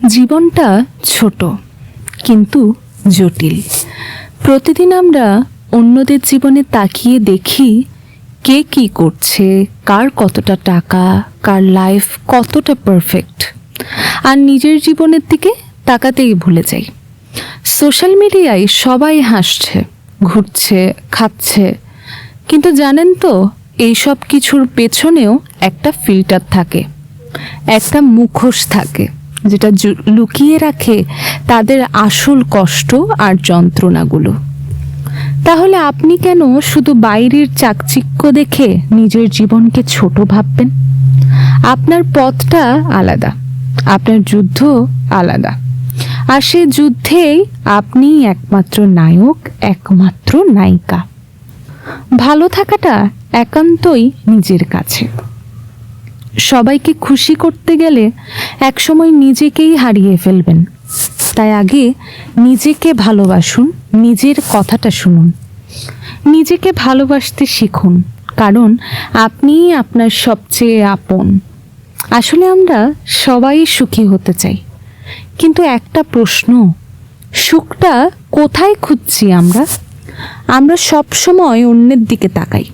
জীবনটা ছোট কিন্তু জটিল। প্রতিদিন আমরা অন্যদের জীবনে তাকিয়ে দেখি কে কি করছে, কার কতটা টাকা, কার লাইফ কতটা পারফেক্ট, আর নিজের জীবনের দিকে তাকাতেই ভুলে যাই। সোশ্যাল মিডিয়ায় সবাই হাসছে, ঘুরছে, খাচ্ছে, কিন্তু জানেন তো এই সব কিছুর পেছনেও একটা ফিল্টার থাকে, একটা মুখোশ থাকে যেটা লুকিয়ে রাখে তাদের আসল কষ্ট আর যন্ত্রণাগুলো। তাহলে আপনি কেন শুধু বাইরের চাকচিক্য দেখে নিজের জীবনকে ছোট ভাববেন? আপনার পথটা আলাদা, আপনার যুদ্ধ আলাদা, আর সে যুদ্ধেই আপনি একমাত্র নায়ক, একমাত্র নায়িকা। ভালো থাকাটা একান্তই নিজের কাছে। সবাইকে খুশি করতে গেলে একসময় নিজেকেই হারিয়ে ফেলবেন। তাই আগে নিজেকে ভালোবাসুন, নিজের কথাটা শুনুন, নিজেকে ভালোবাসতে শিখুন, কারণ আপনিই আপনার সবচেয়ে আপন। আসলে আমরা সবাই সুখী হতে চাই, কিন্তু একটা প্রশ্ন, সুখটা কোথায় খুঁজছি আমরা? আমরা সবসময় অন্যের দিকে তাকাই,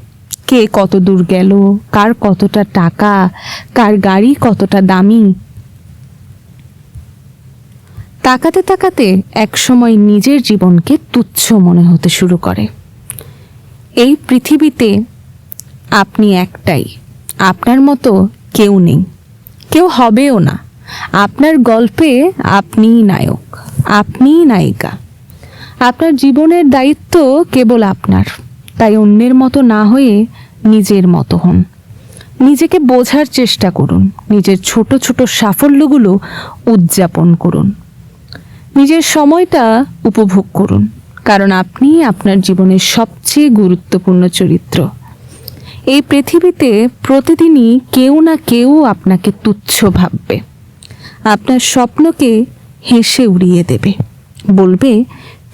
কে কত দূর গেল, কার কতটা টাকা, কার গাড়ি কতটা দামি। তাকাতে তাকাতে একসময় নিজের জীবনকে তুচ্ছ মনে হতে শুরু করে। এই পৃথিবীতে আপনি একটাই, আপনার মতো কেউ নেই, কেউ হবেও না। আপনার গল্পে আপনিই নায়ক, আপনিই নায়িকা। আপনার জীবনের দায়িত্ব কেবল আপনার। তাই অন্যের মতো না হয়ে নিজের মতো হন। নিজেকে বোঝার চেষ্টা করুন, নিজের ছোট ছোট সাফল্যগুলো উদযাপন করুন, নিজের সময়টা উপভোগ করুন, কারণ আপনি আপনার জীবনের সবচেয়ে গুরুত্বপূর্ণ চরিত্র। এই পৃথিবীতে প্রতিদিনই কেউ না কেউ আপনাকে তুচ্ছ ভাববে, আপনার স্বপ্নকে হেসে উড়িয়ে দেবে, বলবে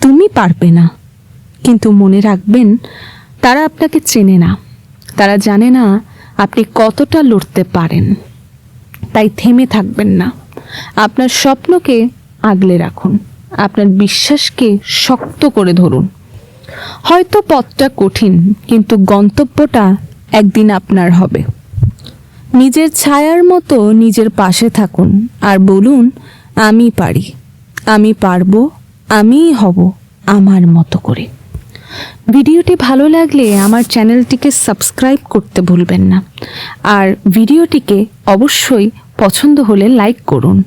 তুমি পারবে না। কিন্তু মনে রাখবেন, তারা আপনাকে চেনে না, তারা জানে না আপনি কতটা লড়তে পারেন। তাই থেমে থাকবেন না, আপনার স্বপ্নকে আগলে রাখুন, আপনার বিশ্বাসকে শক্ত করে ধরুন। হয়তো পথটা কঠিন, কিন্তু গন্তব্যটা একদিন আপনার হবে। নিজের ছায়ার মতো নিজের পাশে থাকুন আর বলুন, আমি পারি, আমি পারবো, আমিই হব আমার মতো করে। ভিডিওটি ভালো লাগলে আমার চ্যানেলটিকে সাবস্ক্রাইব করতে ভুলবেন না, আর ভিডিওটিকে অবশ্যই পছন্দ হলে লাইক করুন।